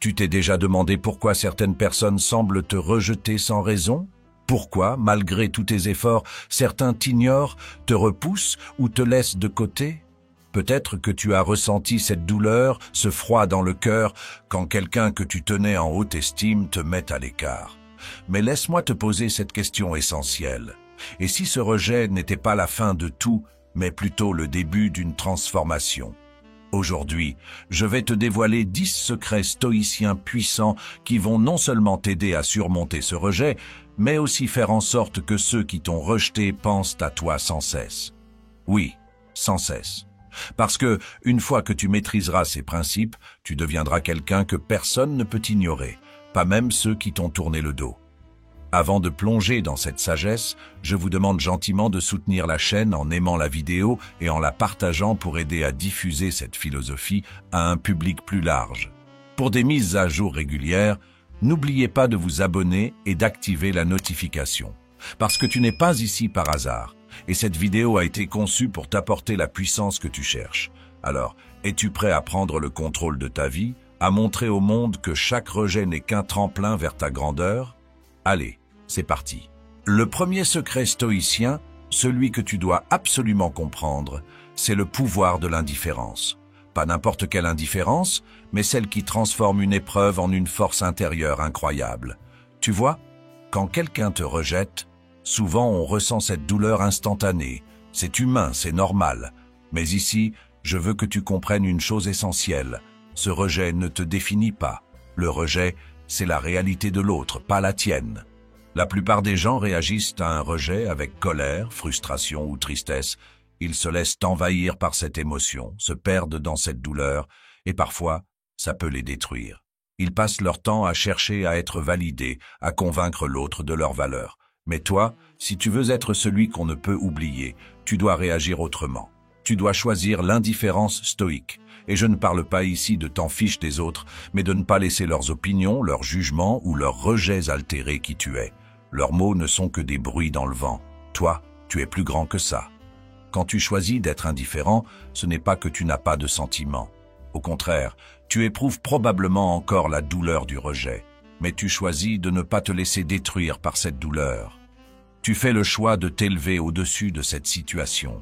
Tu t'es déjà demandé pourquoi certaines personnes semblent te rejeter sans raison? Pourquoi, malgré tous tes efforts, certains t'ignorent, te repoussent ou te laissent de côté? Peut-être que tu as ressenti cette douleur, ce froid dans le cœur, quand quelqu'un que tu tenais en haute estime te met à l'écart. Mais laisse-moi te poser cette question essentielle. Et si ce rejet n'était pas la fin de tout, mais plutôt le début d'une transformation? Aujourd'hui, je vais te dévoiler 10 secrets stoïciens puissants qui vont non seulement t'aider à surmonter ce rejet, mais aussi faire en sorte que ceux qui t'ont rejeté pensent à toi sans cesse. Oui, sans cesse. Parce que, une fois que tu maîtriseras ces principes, tu deviendras quelqu'un que personne ne peut ignorer, pas même ceux qui t'ont tourné le dos. Avant de plonger dans cette sagesse, je vous demande gentiment de soutenir la chaîne en aimant la vidéo et en la partageant pour aider à diffuser cette philosophie à un public plus large. Pour des mises à jour régulières, n'oubliez pas de vous abonner et d'activer la notification. Parce que tu n'es pas ici par hasard, et cette vidéo a été conçue pour t'apporter la puissance que tu cherches. Alors, es-tu prêt à prendre le contrôle de ta vie, à montrer au monde que chaque rejet n'est qu'un tremplin vers ta grandeur? Allez, c'est parti. Le premier secret stoïcien, celui que tu dois absolument comprendre, c'est le pouvoir de l'indifférence. Pas n'importe quelle indifférence, mais celle qui transforme une épreuve en une force intérieure incroyable. Tu vois, quand quelqu'un te rejette, souvent on ressent cette douleur instantanée. C'est humain, c'est normal. Mais ici, je veux que tu comprennes une chose essentielle. Ce rejet ne te définit pas. Le rejet, c'est la réalité de l'autre, pas la tienne. La plupart des gens réagissent à un rejet avec colère, frustration ou tristesse. Ils se laissent envahir par cette émotion, se perdent dans cette douleur, et parfois, ça peut les détruire. Ils passent leur temps à chercher à être validés, à convaincre l'autre de leur valeur. Mais toi, si tu veux être celui qu'on ne peut oublier, tu dois réagir autrement. Tu dois choisir l'indifférence stoïque. Et je ne parle pas ici de t'en fiche des autres, mais de ne pas laisser leurs opinions, leurs jugements ou leurs rejets altérer qui tu es. Leurs mots ne sont que des bruits dans le vent. Toi, tu es plus grand que ça. Quand tu choisis d'être indifférent, ce n'est pas que tu n'as pas de sentiments. Au contraire, tu éprouves probablement encore la douleur du rejet, mais tu choisis de ne pas te laisser détruire par cette douleur. Tu fais le choix de t'élever au-dessus de cette situation.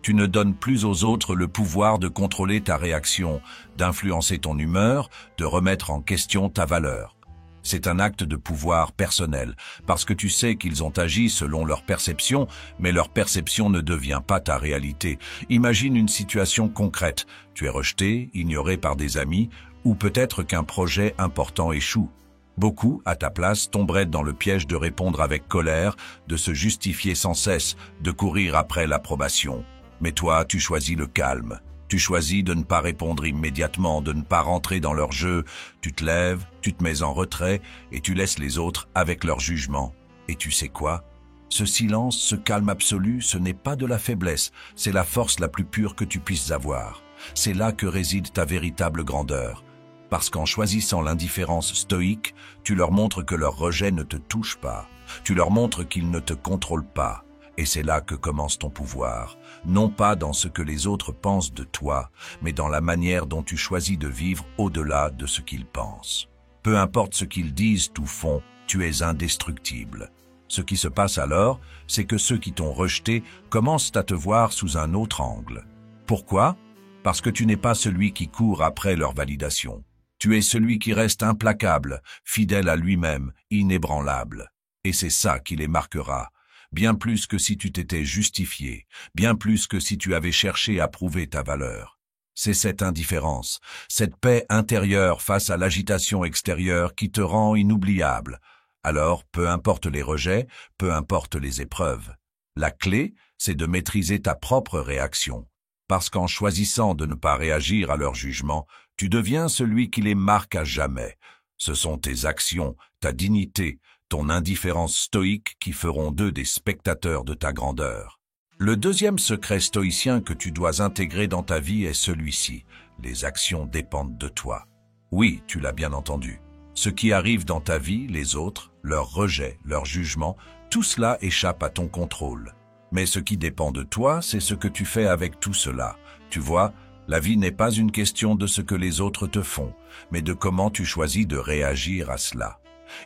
Tu ne donnes plus aux autres le pouvoir de contrôler ta réaction, d'influencer ton humeur, de remettre en question ta valeur. C'est un acte de pouvoir personnel, parce que tu sais qu'ils ont agi selon leur perception, mais leur perception ne devient pas ta réalité. Imagine une situation concrète. Tu es rejeté, ignoré par des amis, ou peut-être qu'un projet important échoue. Beaucoup, à ta place, tomberaient dans le piège de répondre avec colère, de se justifier sans cesse, de courir après l'approbation. Mais toi, tu choisis le calme. Tu choisis de ne pas répondre immédiatement, de ne pas rentrer dans leur jeu. Tu te lèves, tu te mets en retrait et tu laisses les autres avec leur jugement. Et tu sais quoi? Ce silence, ce calme absolu, ce n'est pas de la faiblesse, c'est la force la plus pure que tu puisses avoir. C'est là que réside ta véritable grandeur. Parce qu'en choisissant l'indifférence stoïque, tu leur montres que leur rejet ne te touche pas. Tu leur montres qu'ils ne te contrôlent pas. Et c'est là que commence ton pouvoir, non pas dans ce que les autres pensent de toi, mais dans la manière dont tu choisis de vivre au-delà de ce qu'ils pensent. Peu importe ce qu'ils disent ou font, tu es indestructible. Ce qui se passe alors, c'est que ceux qui t'ont rejeté commencent à te voir sous un autre angle. Pourquoi? Parce que tu n'es pas celui qui court après leur validation. Tu es celui qui reste implacable, fidèle à lui-même, inébranlable. Et c'est ça qui les marquera. Bien plus que si tu t'étais justifié, bien plus que si tu avais cherché à prouver ta valeur. C'est cette indifférence, cette paix intérieure face à l'agitation extérieure qui te rend inoubliable. Alors, peu importe les rejets, peu importe les épreuves. La clé, c'est de maîtriser ta propre réaction. Parce qu'en choisissant de ne pas réagir à leur jugement, tu deviens celui qui les marque à jamais. Ce sont tes actions, ta dignité, ton indifférence stoïque qui feront d'eux des spectateurs de ta grandeur. Le deuxième secret stoïcien que tu dois intégrer dans ta vie est celui-ci. Les actions dépendent de toi. Oui, tu l'as bien entendu. Ce qui arrive dans ta vie, les autres, leurs rejets, leurs jugements, tout cela échappe à ton contrôle. Mais ce qui dépend de toi, c'est ce que tu fais avec tout cela. Tu vois, La vie n'est pas une question de ce que les autres te font, mais de comment tu choisis de réagir à cela.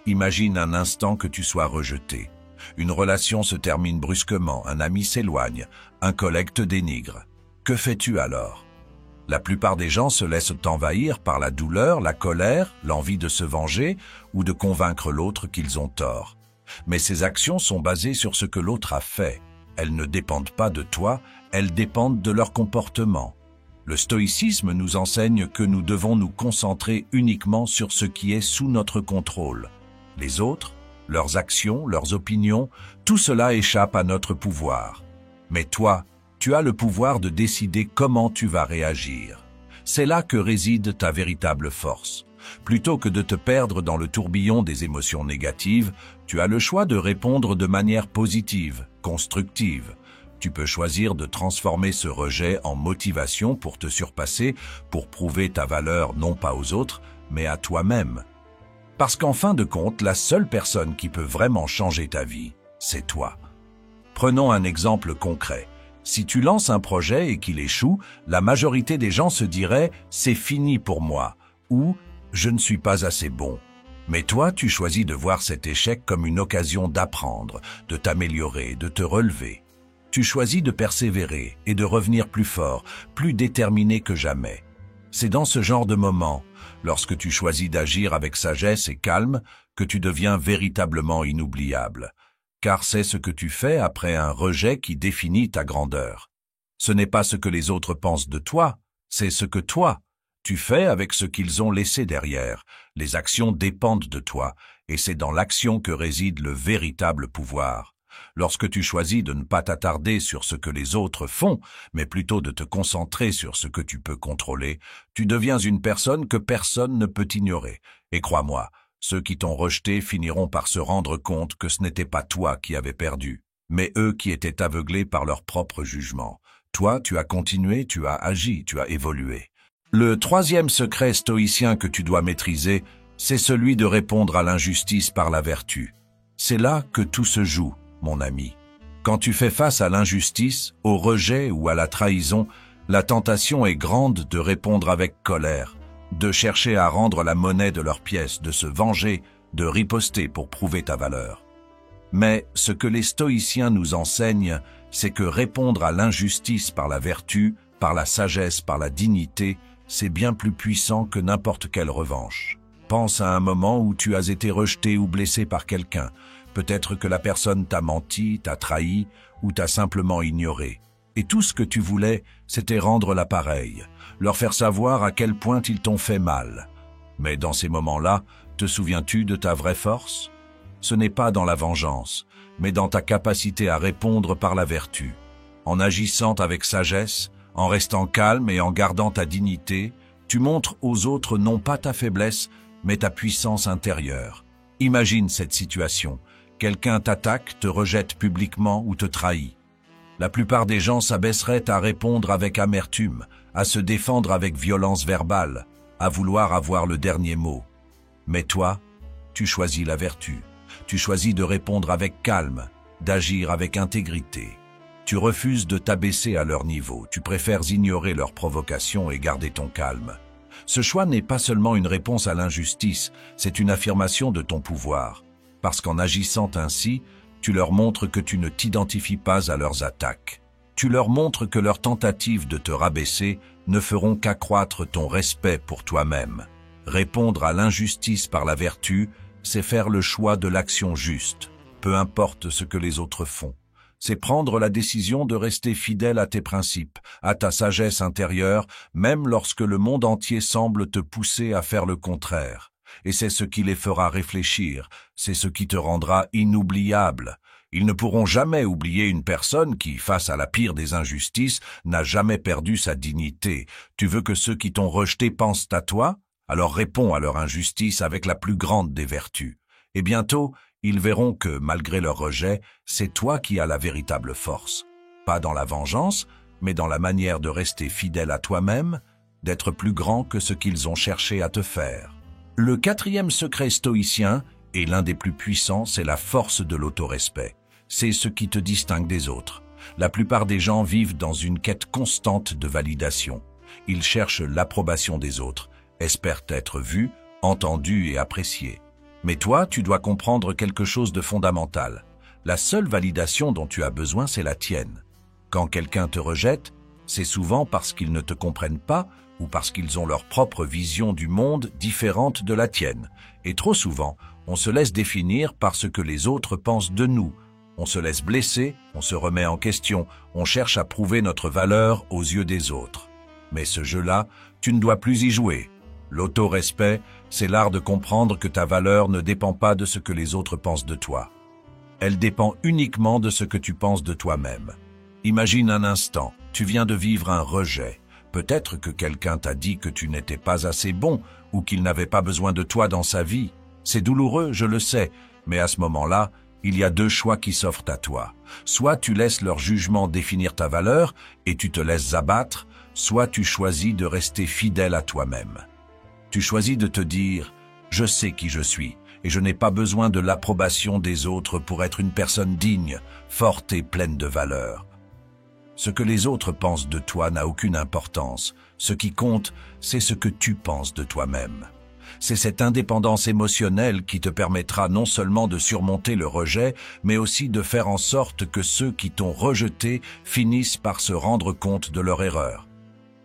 Imagine un instant que tu sois rejeté. Une relation se termine brusquement, un ami s'éloigne, un collègue te dénigre. Que fais-tu alors? La plupart des gens se laissent envahir par la douleur, la colère, l'envie de se venger ou de convaincre l'autre qu'ils ont tort. Mais ces actions sont basées sur ce que l'autre a fait. Elles ne dépendent pas de toi, elles dépendent de leur comportement. Le stoïcisme nous enseigne que nous devons nous concentrer uniquement sur ce qui est sous notre contrôle. Les autres, leurs actions, leurs opinions, tout cela échappe à notre pouvoir. Mais toi, tu as le pouvoir de décider comment tu vas réagir. C'est là que réside ta véritable force. Plutôt que de te perdre dans le tourbillon des émotions négatives, tu as le choix de répondre de manière positive, constructive. Tu peux choisir de transformer ce rejet en motivation pour te surpasser, pour prouver ta valeur non pas aux autres, mais à toi-même. Parce qu'en fin de compte, la seule personne qui peut vraiment changer ta vie, c'est toi. Prenons un exemple concret. Si tu lances un projet et qu'il échoue, la majorité des gens se diraient « c'est fini pour moi » ou « je ne suis pas assez bon ». Mais toi, tu choisis de voir cet échec comme une occasion d'apprendre, de t'améliorer, de te relever. Tu choisis de persévérer et de revenir plus fort, plus déterminé que jamais. C'est dans ce genre de moment, lorsque tu choisis d'agir avec sagesse et calme, que tu deviens véritablement inoubliable. Car c'est ce que tu fais après un rejet qui définit ta grandeur. Ce n'est pas ce que les autres pensent de toi, c'est ce que toi, tu fais avec ce qu'ils ont laissé derrière. Les actions dépendent de toi, et c'est dans l'action que réside le véritable pouvoir. Lorsque tu choisis de ne pas t'attarder sur ce que les autres font, mais plutôt de te concentrer sur ce que tu peux contrôler, tu deviens une personne que personne ne peut ignorer. Et crois-moi, ceux qui t'ont rejeté finiront par se rendre compte que ce n'était pas toi qui avais perdu, mais eux qui étaient aveuglés par leur propre jugement. Toi, tu as continué, tu as agi, tu as évolué. Le troisième secret stoïcien que tu dois maîtriser, c'est celui de répondre à l'injustice par la vertu. C'est là que tout se joue, mon ami. Quand tu fais face à l'injustice, au rejet ou à la trahison, la tentation est grande de répondre avec colère, de chercher à rendre la monnaie de leurs pièces, de se venger, de riposter pour prouver ta valeur. Mais ce que les stoïciens nous enseignent, c'est que répondre à l'injustice par la vertu, par la sagesse, par la dignité, c'est bien plus puissant que n'importe quelle revanche. Pense à un moment où tu as été rejeté ou blessé par quelqu'un. Peut-être que la personne t'a menti, t'a trahi ou t'a simplement ignoré. Et tout ce que tu voulais, c'était rendre l'appareil, leur faire savoir à quel point ils t'ont fait mal. Mais dans ces moments-là, te souviens-tu de ta vraie force? Ce n'est pas dans la vengeance, mais dans ta capacité à répondre par la vertu. En agissant avec sagesse, en restant calme et en gardant ta dignité, tu montres aux autres non pas ta faiblesse, mais ta puissance intérieure. Imagine cette situation. Quelqu'un t'attaque, te rejette publiquement ou te trahit. La plupart des gens s'abaisseraient à répondre avec amertume, à se défendre avec violence verbale, à vouloir avoir le dernier mot. Mais toi, tu choisis la vertu. Tu choisis de répondre avec calme, d'agir avec intégrité. Tu refuses de t'abaisser à leur niveau. Tu préfères ignorer leurs provocations et garder ton calme. Ce choix n'est pas seulement une réponse à l'injustice, c'est une affirmation de ton pouvoir. Parce qu'en agissant ainsi, tu leur montres que tu ne t'identifies pas à leurs attaques. Tu leur montres que leurs tentatives de te rabaisser ne feront qu'accroître ton respect pour toi-même. Répondre à l'injustice par la vertu, c'est faire le choix de l'action juste, peu importe ce que les autres font. C'est prendre la décision de rester fidèle à tes principes, à ta sagesse intérieure, même lorsque le monde entier semble te pousser à faire le contraire. Et c'est ce qui les fera réfléchir, c'est ce qui te rendra inoubliable. Ils ne pourront jamais oublier une personne qui, face à la pire des injustices, n'a jamais perdu sa dignité. Tu veux que ceux qui t'ont rejeté pensent à toi? Alors réponds à leur injustice avec la plus grande des vertus. Et bientôt, ils verront que, malgré leur rejet, c'est toi qui as la véritable force. Pas dans la vengeance, mais dans la manière de rester fidèle à toi-même, d'être plus grand que ce qu'ils ont cherché à te faire. Le quatrième secret stoïcien, et l'un des plus puissants, c'est la force de l'autorespect. C'est ce qui te distingue des autres. La plupart des gens vivent dans une quête constante de validation. Ils cherchent l'approbation des autres, espèrent être vus, entendus et appréciés. Mais toi, tu dois comprendre quelque chose de fondamental. La seule validation dont tu as besoin, c'est la tienne. Quand quelqu'un te rejette, c'est souvent parce qu'ils ne te comprennent pas ou parce qu'ils ont leur propre vision du monde différente de la tienne. Et trop souvent, on se laisse définir par ce que les autres pensent de nous. On se laisse blesser, on se remet en question, on cherche à prouver notre valeur aux yeux des autres. Mais ce jeu-là, tu ne dois plus y jouer. L'auto-respect, c'est l'art de comprendre que ta valeur ne dépend pas de ce que les autres pensent de toi. Elle dépend uniquement de ce que tu penses de toi-même. Imagine un instant, tu viens de vivre un rejet. Peut-être que quelqu'un t'a dit que tu n'étais pas assez bon ou qu'il n'avait pas besoin de toi dans sa vie. C'est douloureux, je le sais, mais à ce moment-là, il y a deux choix qui s'offrent à toi. Soit tu laisses leur jugement définir ta valeur et tu te laisses abattre, soit tu choisis de rester fidèle à toi-même. Tu choisis de te dire « Je sais qui je suis et je n'ai pas besoin de l'approbation des autres pour être une personne digne, forte et pleine de valeur. » Ce que les autres pensent de toi n'a aucune importance. Ce qui compte, c'est ce que tu penses de toi-même. C'est cette indépendance émotionnelle qui te permettra non seulement de surmonter le rejet, mais aussi de faire en sorte que ceux qui t'ont rejeté finissent par se rendre compte de leur erreur.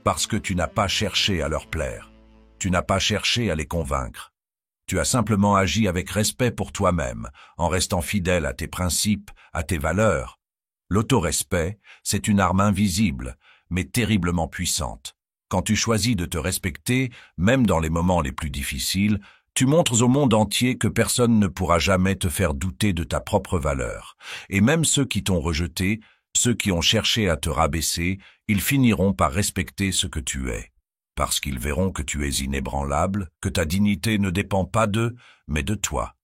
Parce que tu n'as pas cherché à leur plaire. Tu n'as pas cherché à les convaincre. Tu as simplement agi avec respect pour toi-même, en restant fidèle à tes principes, à tes valeurs. L'autorespect, c'est une arme invisible, mais terriblement puissante. Quand tu choisis de te respecter, même dans les moments les plus difficiles, tu montres au monde entier que personne ne pourra jamais te faire douter de ta propre valeur. Et même ceux qui t'ont rejeté, ceux qui ont cherché à te rabaisser, ils finiront par respecter ce que tu es. Parce qu'ils verront que tu es inébranlable, que ta dignité ne dépend pas d'eux, mais de toi.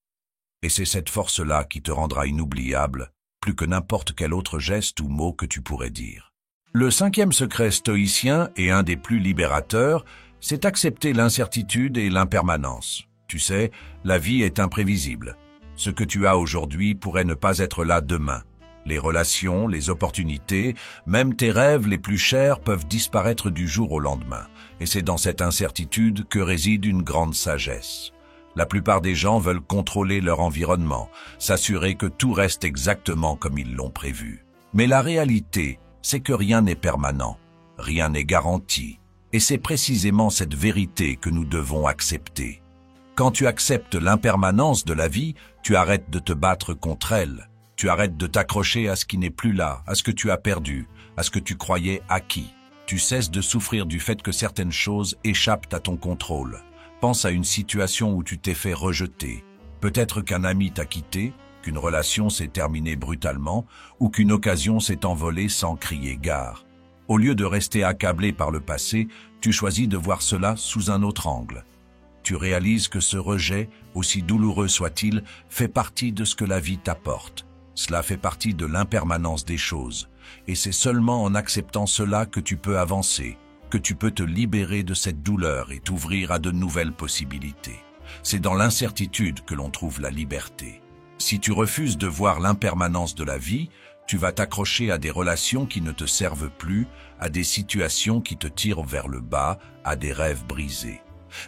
Et c'est cette force-là qui te rendra inoubliable, plus que n'importe quel autre geste ou mot que tu pourrais dire. Le cinquième secret stoïcien, et un des plus libérateurs, c'est accepter l'incertitude et l'impermanence. Tu sais, la vie est imprévisible. Ce que tu as aujourd'hui pourrait ne pas être là demain. Les relations, les opportunités, même tes rêves les plus chers peuvent disparaître du jour au lendemain. Et c'est dans cette incertitude que réside une grande sagesse. La plupart des gens veulent contrôler leur environnement, s'assurer que tout reste exactement comme ils l'ont prévu. Mais la réalité, c'est que rien n'est permanent, rien n'est garanti. Et c'est précisément cette vérité que nous devons accepter. Quand tu acceptes l'impermanence de la vie, tu arrêtes de te battre contre elle. Tu arrêtes de t'accrocher à ce qui n'est plus là, à ce que tu as perdu, à ce que tu croyais acquis. Tu cesses de souffrir du fait que certaines choses échappent à ton contrôle. Pense à une situation où tu t'es fait rejeter. Peut-être qu'un ami t'a quitté, qu'une relation s'est terminée brutalement ou qu'une occasion s'est envolée sans crier gare. Au lieu de rester accablé par le passé, tu choisis de voir cela sous un autre angle. Tu réalises que ce rejet, aussi douloureux soit-il, fait partie de ce que la vie t'apporte. Cela fait partie de l'impermanence des choses. Et c'est seulement en acceptant cela que tu peux avancer, que tu peux te libérer de cette douleur et t'ouvrir à de nouvelles possibilités. C'est dans l'incertitude que l'on trouve la liberté. Si tu refuses de voir l'impermanence de la vie, tu vas t'accrocher à des relations qui ne te servent plus, à des situations qui te tirent vers le bas, à des rêves brisés.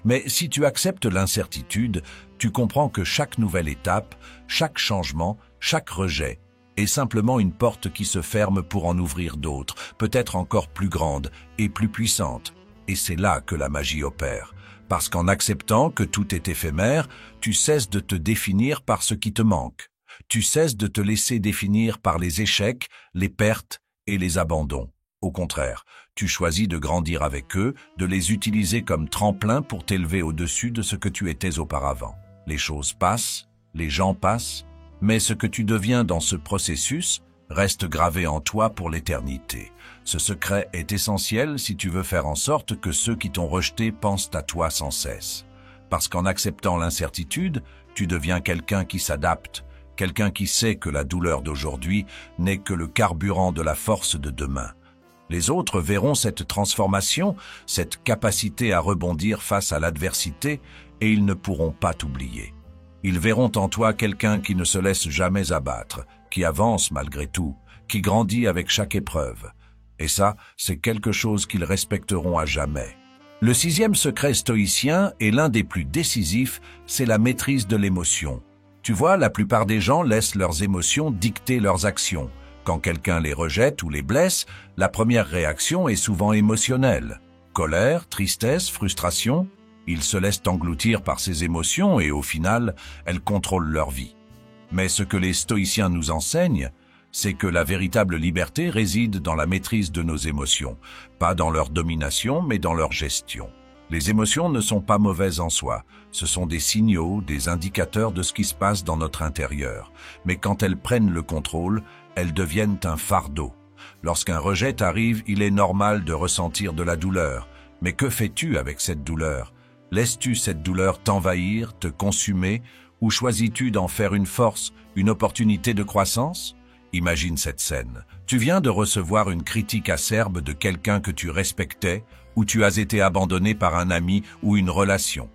Mais si tu acceptes l'incertitude, tu comprends que chaque nouvelle étape, chaque changement, chaque rejet est simplement une porte qui se ferme pour en ouvrir d'autres, peut-être encore plus grandes et plus puissantes. Et c'est là que la magie opère. Parce qu'en acceptant que tout est éphémère, tu cesses de te définir par ce qui te manque. Tu cesses de te laisser définir par les échecs, les pertes et les abandons. Au contraire, tu choisis de grandir avec eux, de les utiliser comme tremplin pour t'élever au-dessus de ce que tu étais auparavant. Les choses passent, les gens passent, mais ce que tu deviens dans ce processus reste gravé en toi pour l'éternité. Ce secret est essentiel si tu veux faire en sorte que ceux qui t'ont rejeté pensent à toi sans cesse. Parce qu'en acceptant l'incertitude, tu deviens quelqu'un qui s'adapte, quelqu'un qui sait que la douleur d'aujourd'hui n'est que le carburant de la force de demain. Les autres verront cette transformation, cette capacité à rebondir face à l'adversité, et ils ne pourront pas t'oublier. Ils verront en toi quelqu'un qui ne se laisse jamais abattre, qui avance malgré tout, qui grandit avec chaque épreuve. Et ça, c'est quelque chose qu'ils respecteront à jamais. Le sixième secret stoïcien est l'un des plus décisifs, c'est la maîtrise de l'émotion. Tu vois, la plupart des gens laissent leurs émotions dicter leurs actions. Quand quelqu'un les rejette ou les blesse, la première réaction est souvent émotionnelle. Colère, tristesse, frustration, ils se laissent engloutir par ces émotions et au final, elles contrôlent leur vie. Mais ce que les stoïciens nous enseignent, c'est que la véritable liberté réside dans la maîtrise de nos émotions, pas dans leur domination, mais dans leur gestion. Les émotions ne sont pas mauvaises en soi, ce sont des signaux, des indicateurs de ce qui se passe dans notre intérieur. Mais quand elles prennent le contrôle, elles deviennent un fardeau. Lorsqu'un rejet t'arrive, il est normal de ressentir de la douleur. Mais que fais-tu avec cette douleur? Laisses-tu cette douleur t'envahir, te consumer, ou choisis-tu d'en faire une force, une opportunité de croissance? Imagine cette scène. Tu viens de recevoir une critique acerbe de quelqu'un que tu respectais, ou tu as été abandonné par un ami ou une relation.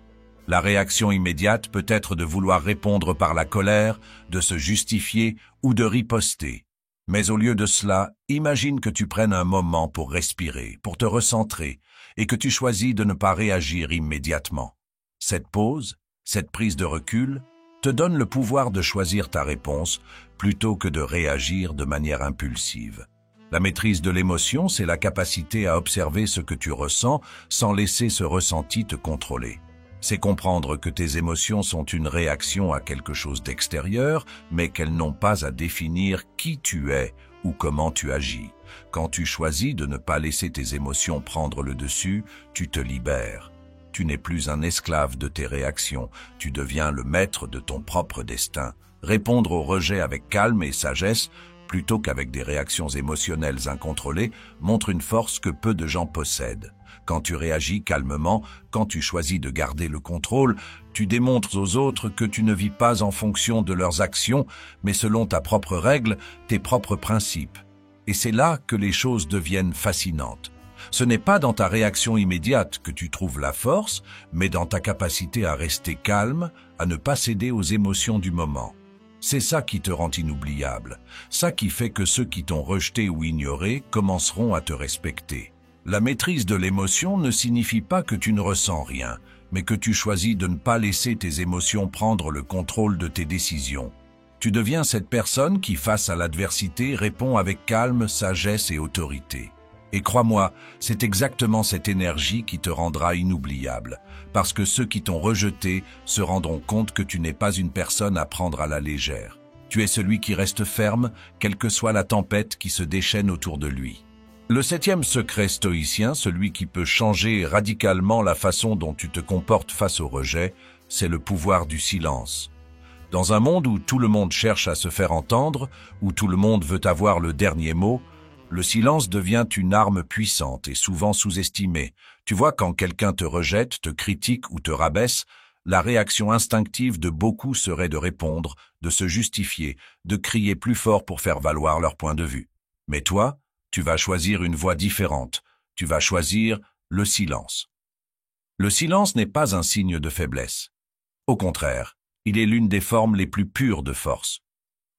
La réaction immédiate peut être de vouloir répondre par la colère, de se justifier ou de riposter. Mais au lieu de cela, imagine que tu prennes un moment pour respirer, pour te recentrer, et que tu choisis de ne pas réagir immédiatement. Cette pause, cette prise de recul, te donne le pouvoir de choisir ta réponse plutôt que de réagir de manière impulsive. La maîtrise de l'émotion, c'est la capacité à observer ce que tu ressens sans laisser ce ressenti te contrôler. C'est comprendre que tes émotions sont une réaction à quelque chose d'extérieur, mais qu'elles n'ont pas à définir qui tu es ou comment tu agis. Quand tu choisis de ne pas laisser tes émotions prendre le dessus, tu te libères. Tu n'es plus un esclave de tes réactions, tu deviens le maître de ton propre destin. Répondre au rejet avec calme et sagesse, plutôt qu'avec des réactions émotionnelles incontrôlées, montre une force que peu de gens possèdent. Quand tu réagis calmement, quand tu choisis de garder le contrôle, tu démontres aux autres que tu ne vis pas en fonction de leurs actions, mais selon ta propre règle, tes propres principes. Et c'est là que les choses deviennent fascinantes. Ce n'est pas dans ta réaction immédiate que tu trouves la force, mais dans ta capacité à rester calme, à ne pas céder aux émotions du moment. C'est ça qui te rend inoubliable, ça qui fait que ceux qui t'ont rejeté ou ignoré commenceront à te respecter. La maîtrise de l'émotion ne signifie pas que tu ne ressens rien, mais que tu choisis de ne pas laisser tes émotions prendre le contrôle de tes décisions. Tu deviens cette personne qui, face à l'adversité, répond avec calme, sagesse et autorité. Et crois-moi, c'est exactement cette énergie qui te rendra inoubliable, parce que ceux qui t'ont rejeté se rendront compte que tu n'es pas une personne à prendre à la légère. Tu es celui qui reste ferme, quelle que soit la tempête qui se déchaîne autour de lui. Le septième secret stoïcien, celui qui peut changer radicalement la façon dont tu te comportes face au rejet, c'est le pouvoir du silence. Dans un monde où tout le monde cherche à se faire entendre, où tout le monde veut avoir le dernier mot, le silence devient une arme puissante et souvent sous-estimée. Tu vois, quand quelqu'un te rejette, te critique ou te rabaisse, la réaction instinctive de beaucoup serait de répondre, de se justifier, de crier plus fort pour faire valoir leur point de vue. Mais toi, tu vas choisir une voie différente. Tu vas choisir le silence. Le silence n'est pas un signe de faiblesse. Au contraire, il est l'une des formes les plus pures de force.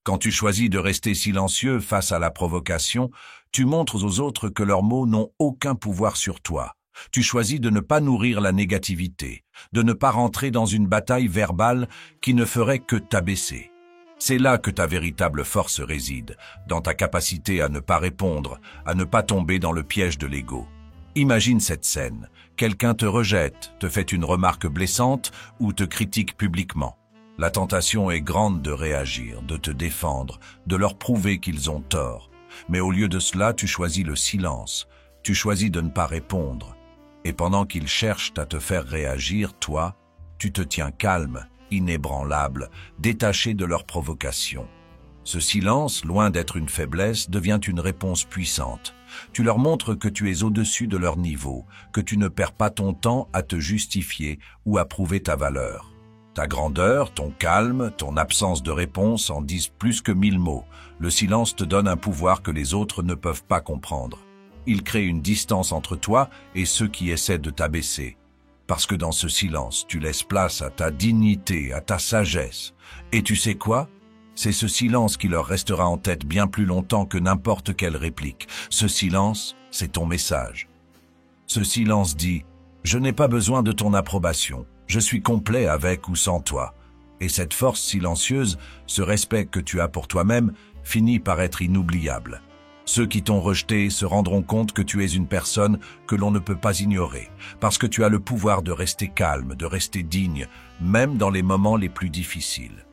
Quand tu choisis de rester silencieux face à la provocation, tu montres aux autres que leurs mots n'ont aucun pouvoir sur toi. Tu choisis de ne pas nourrir la négativité, de ne pas rentrer dans une bataille verbale qui ne ferait que t'abaisser. C'est là que ta véritable force réside, dans ta capacité à ne pas répondre, à ne pas tomber dans le piège de l'ego. Imagine cette scène. Quelqu'un te rejette, te fait une remarque blessante ou te critique publiquement. La tentation est grande de réagir, de te défendre, de leur prouver qu'ils ont tort. Mais au lieu de cela, tu choisis le silence. Tu choisis de ne pas répondre. Et pendant qu'ils cherchent à te faire réagir, toi, tu te tiens calme, inébranlable, détaché de leur provocation. Ce silence, loin d'être une faiblesse, devient une réponse puissante. Tu leur montres que tu es au-dessus de leur niveau, que tu ne perds pas ton temps à te justifier ou à prouver ta valeur. Ta grandeur, ton calme, ton absence de réponse en disent plus que 1000 mots. Le silence te donne un pouvoir que les autres ne peuvent pas comprendre. Il crée une distance entre toi et ceux qui essaient de t'abaisser. Parce que dans ce silence, tu laisses place à ta dignité, à ta sagesse. Et tu sais quoi? C'est ce silence qui leur restera en tête bien plus longtemps que n'importe quelle réplique. Ce silence, c'est ton message. Ce silence dit « Je n'ai pas besoin de ton approbation, je suis complet avec ou sans toi ». Et cette force silencieuse, ce respect que tu as pour toi-même, finit par être inoubliable. Ceux qui t'ont rejeté se rendront compte que tu es une personne que l'on ne peut pas ignorer, parce que tu as le pouvoir de rester calme, de rester digne, même dans les moments les plus difficiles.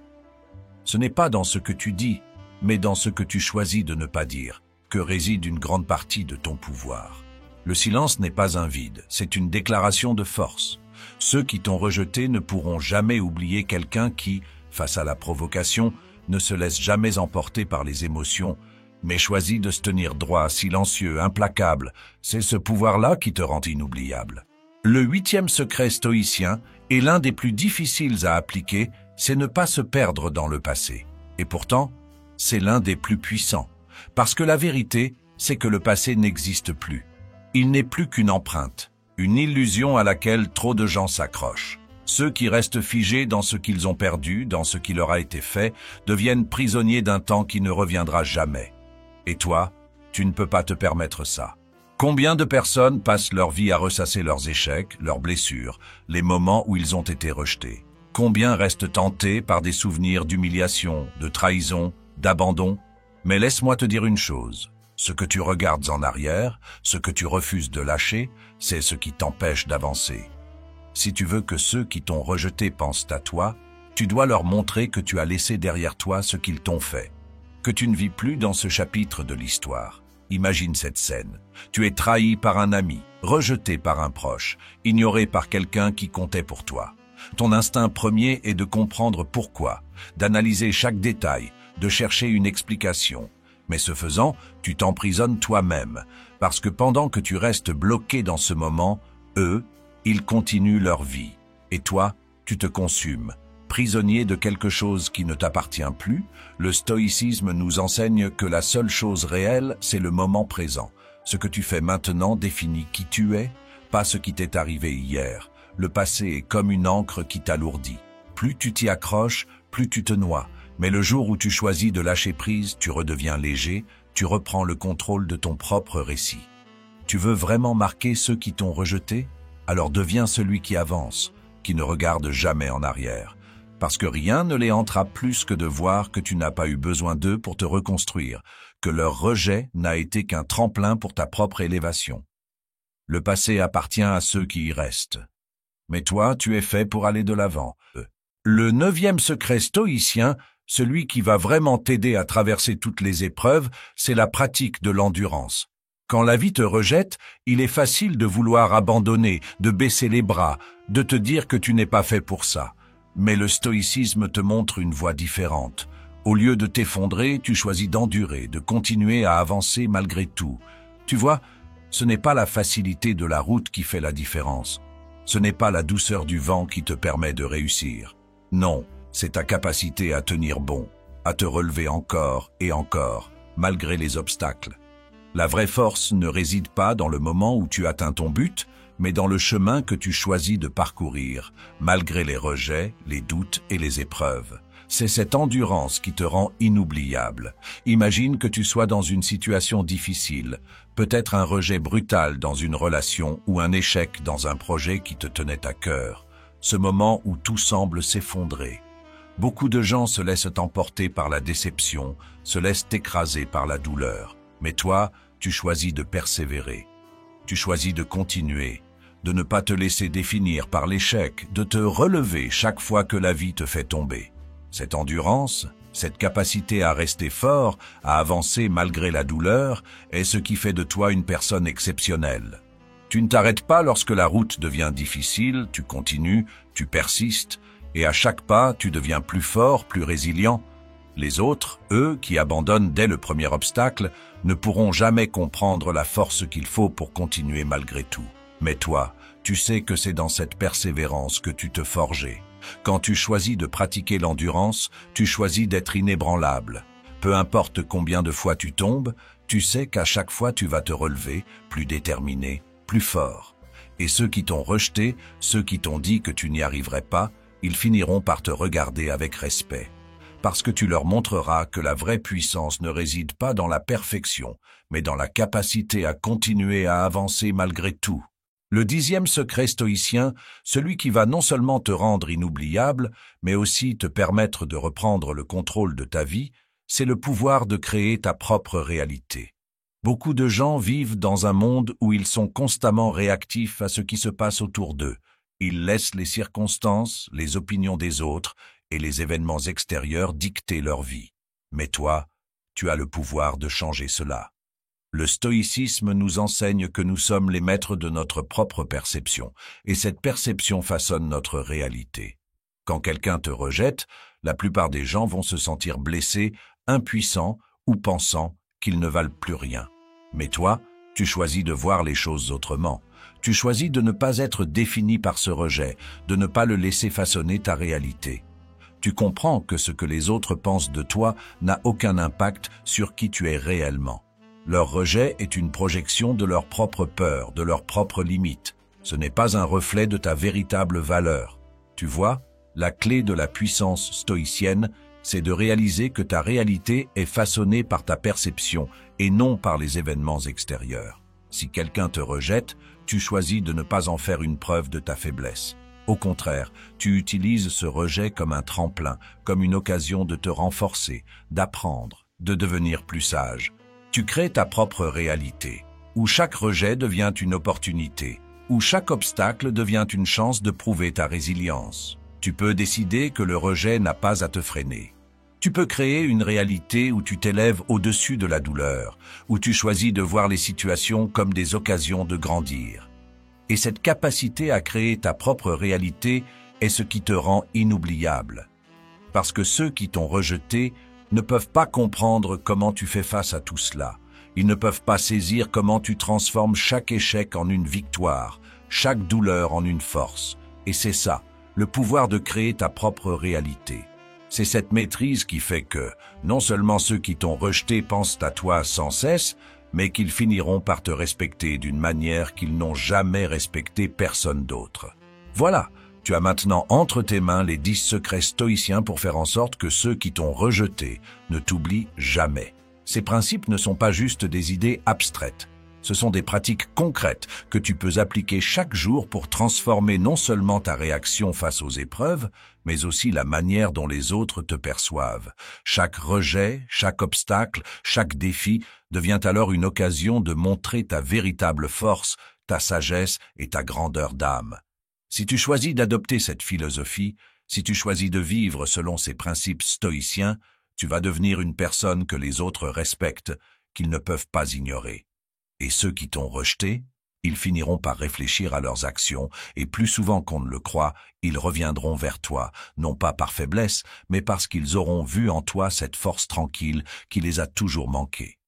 Ce n'est pas dans ce que tu dis, mais dans ce que tu choisis de ne pas dire, que réside une grande partie de ton pouvoir. Le silence n'est pas un vide, c'est une déclaration de force. Ceux qui t'ont rejeté ne pourront jamais oublier quelqu'un qui, face à la provocation, ne se laisse jamais emporter par les émotions, mais choisit de se tenir droit, silencieux, implacable. C'est ce pouvoir-là qui te rend inoubliable. Le 8e secret stoïcien est l'un des plus difficiles à appliquer, c'est ne pas se perdre dans le passé. Et pourtant, c'est l'un des plus puissants. Parce que la vérité, c'est que le passé n'existe plus. Il n'est plus qu'une empreinte, une illusion à laquelle trop de gens s'accrochent. Ceux qui restent figés dans ce qu'ils ont perdu, dans ce qui leur a été fait, deviennent prisonniers d'un temps qui ne reviendra jamais. Et toi, tu ne peux pas te permettre ça. Combien de personnes passent leur vie à ressasser leurs échecs, leurs blessures, les moments où ils ont été rejetés? Combien restent tentés par des souvenirs d'humiliation, de trahison, d'abandon? Mais laisse-moi te dire une chose, ce que tu regardes en arrière, ce que tu refuses de lâcher, c'est ce qui t'empêche d'avancer. Si tu veux que ceux qui t'ont rejeté pensent à toi, tu dois leur montrer que tu as laissé derrière toi ce qu'ils t'ont fait, que tu ne vis plus dans ce chapitre de l'histoire. Imagine cette scène. Tu es trahi par un ami, rejeté par un proche, ignoré par quelqu'un qui comptait pour toi. Ton instinct premier est de comprendre pourquoi, d'analyser chaque détail, de chercher une explication. Mais ce faisant, tu t'emprisonnes toi-même, parce que pendant que tu restes bloqué dans ce moment, eux, ils continuent leur vie. Et toi, tu te consumes. Prisonnier de quelque chose qui ne t'appartient plus, le stoïcisme nous enseigne que la seule chose réelle, c'est le moment présent. Ce que tu fais maintenant définit qui tu es, pas ce qui t'est arrivé hier. Le passé est comme une encre qui t'alourdit. Plus tu t'y accroches, plus tu te noies. Mais le jour où tu choisis de lâcher prise, tu redeviens léger, tu reprends le contrôle de ton propre récit. Tu veux vraiment marquer ceux qui t'ont rejeté? Alors deviens celui qui avance, qui ne regarde jamais en arrière. Parce que rien ne les hantera plus que de voir que tu n'as pas eu besoin d'eux pour te reconstruire, que leur rejet n'a été qu'un tremplin pour ta propre élévation. Le passé appartient à ceux qui y restent. Mais toi, tu es fait pour aller de l'avant. Le 9e secret stoïcien, celui qui va vraiment t'aider à traverser toutes les épreuves, c'est la pratique de l'endurance. Quand la vie te rejette, il est facile de vouloir abandonner, de baisser les bras, de te dire que tu n'es pas fait pour ça. Mais le stoïcisme te montre une voie différente. Au lieu de t'effondrer, tu choisis d'endurer, de continuer à avancer malgré tout. Tu vois, ce n'est pas la facilité de la route qui fait la différence. Ce n'est pas la douceur du vent qui te permet de réussir. Non, c'est ta capacité à tenir bon, à te relever encore et encore, malgré les obstacles. La vraie force ne réside pas dans le moment où tu atteins ton but, mais dans le chemin que tu choisis de parcourir, malgré les rejets, les doutes et les épreuves. C'est cette endurance qui te rend inoubliable. Imagine que tu sois dans une situation difficile, peut-être un rejet brutal dans une relation ou un échec dans un projet qui te tenait à cœur. Ce moment où tout semble s'effondrer. Beaucoup de gens se laissent emporter par la déception, se laissent écraser par la douleur. Mais toi, tu choisis de persévérer. Tu choisis de continuer, de ne pas te laisser définir par l'échec, de te relever chaque fois que la vie te fait tomber. Cette endurance, cette capacité à rester fort, à avancer malgré la douleur, est ce qui fait de toi une personne exceptionnelle. Tu ne t'arrêtes pas lorsque la route devient difficile, tu continues, tu persistes, et à chaque pas, tu deviens plus fort, plus résilient. Les autres, eux, qui abandonnent dès le premier obstacle, ne pourront jamais comprendre la force qu'il faut pour continuer malgré tout. Mais toi, tu sais que c'est dans cette persévérance que tu te forgeais. Quand tu choisis de pratiquer l'endurance, tu choisis d'être inébranlable. Peu importe combien de fois tu tombes, tu sais qu'à chaque fois tu vas te relever, plus déterminé, plus fort. Et ceux qui t'ont rejeté, ceux qui t'ont dit que tu n'y arriverais pas, ils finiront par te regarder avec respect. parce que tu leur montreras que la vraie puissance ne réside pas dans la perfection, mais dans la capacité à continuer à avancer malgré tout. Le 10e secret stoïcien, celui qui va non seulement te rendre inoubliable, mais aussi te permettre de reprendre le contrôle de ta vie, c'est le pouvoir de créer ta propre réalité. Beaucoup de gens vivent dans un monde où ils sont constamment réactifs à ce qui se passe autour d'eux. Ils laissent les circonstances, les opinions des autres et les événements extérieurs dicter leur vie. Mais toi, tu as le pouvoir de changer cela. Le stoïcisme nous enseigne que nous sommes les maîtres de notre propre perception, et cette perception façonne notre réalité. Quand quelqu'un te rejette, la plupart des gens vont se sentir blessés, impuissants ou pensant qu'ils ne valent plus rien. Mais toi, tu choisis de voir les choses autrement. Tu choisis de ne pas être défini par ce rejet, de ne pas le laisser façonner ta réalité. Tu comprends que ce que les autres pensent de toi n'a aucun impact sur qui tu es réellement. Leur rejet est une projection de leur propre peur, de leurs propres limites. Ce n'est pas un reflet de ta véritable valeur. Tu vois, la clé de la puissance stoïcienne, c'est de réaliser que ta réalité est façonnée par ta perception et non par les événements extérieurs. Si quelqu'un te rejette, tu choisis de ne pas en faire une preuve de ta faiblesse. Au contraire, tu utilises ce rejet comme un tremplin, comme une occasion de te renforcer, d'apprendre, de devenir plus sage. Tu crées ta propre réalité, où chaque rejet devient une opportunité, où chaque obstacle devient une chance de prouver ta résilience. Tu peux décider que le rejet n'a pas à te freiner. Tu peux créer une réalité où tu t'élèves au-dessus de la douleur, où tu choisis de voir les situations comme des occasions de grandir. Et cette capacité à créer ta propre réalité est ce qui te rend inoubliable. Parce que ceux qui t'ont rejeté ne peuvent pas comprendre comment tu fais face à tout cela. Ils ne peuvent pas saisir comment tu transformes chaque échec en une victoire, chaque douleur en une force. Et c'est ça, le pouvoir de créer ta propre réalité. C'est cette maîtrise qui fait que, non seulement ceux qui t'ont rejeté pensent à toi sans cesse, mais qu'ils finiront par te respecter d'une manière qu'ils n'ont jamais respecté personne d'autre. Voilà, tu as maintenant entre tes mains les 10 secrets stoïciens pour faire en sorte que ceux qui t'ont rejeté ne t'oublient jamais. Ces principes ne sont pas juste des idées abstraites. Ce sont des pratiques concrètes que tu peux appliquer chaque jour pour transformer non seulement ta réaction face aux épreuves, mais aussi la manière dont les autres te perçoivent. Chaque rejet, chaque obstacle, chaque défi devient alors une occasion de montrer ta véritable force, ta sagesse et ta grandeur d'âme. Si tu choisis d'adopter cette philosophie, si tu choisis de vivre selon ces principes stoïciens, tu vas devenir une personne que les autres respectent, qu'ils ne peuvent pas ignorer. Et ceux qui t'ont rejeté, ils finiront par réfléchir à leurs actions, et plus souvent qu'on ne le croit, ils reviendront vers toi, non pas par faiblesse, mais parce qu'ils auront vu en toi cette force tranquille qui les a toujours manqué.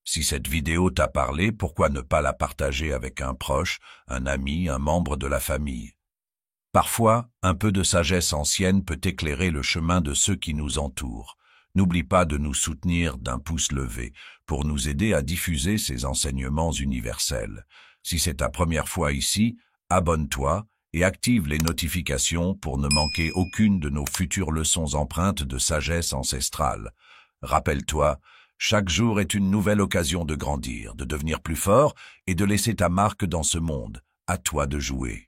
Si cette vidéo t'a parlé, pourquoi ne pas la partager avec un proche, un ami, un membre de la famille? Parfois, un peu de sagesse ancienne peut éclairer le chemin de ceux qui nous entourent. N'oublie pas de nous soutenir d'un pouce levé pour nous aider à diffuser ces enseignements universels. Si c'est ta première fois ici, abonne-toi et active les notifications pour ne manquer aucune de nos futures leçons empreintes de sagesse ancestrale. Rappelle-toi, chaque jour est une nouvelle occasion de grandir, de devenir plus fort et de laisser ta marque dans ce monde. À toi de jouer.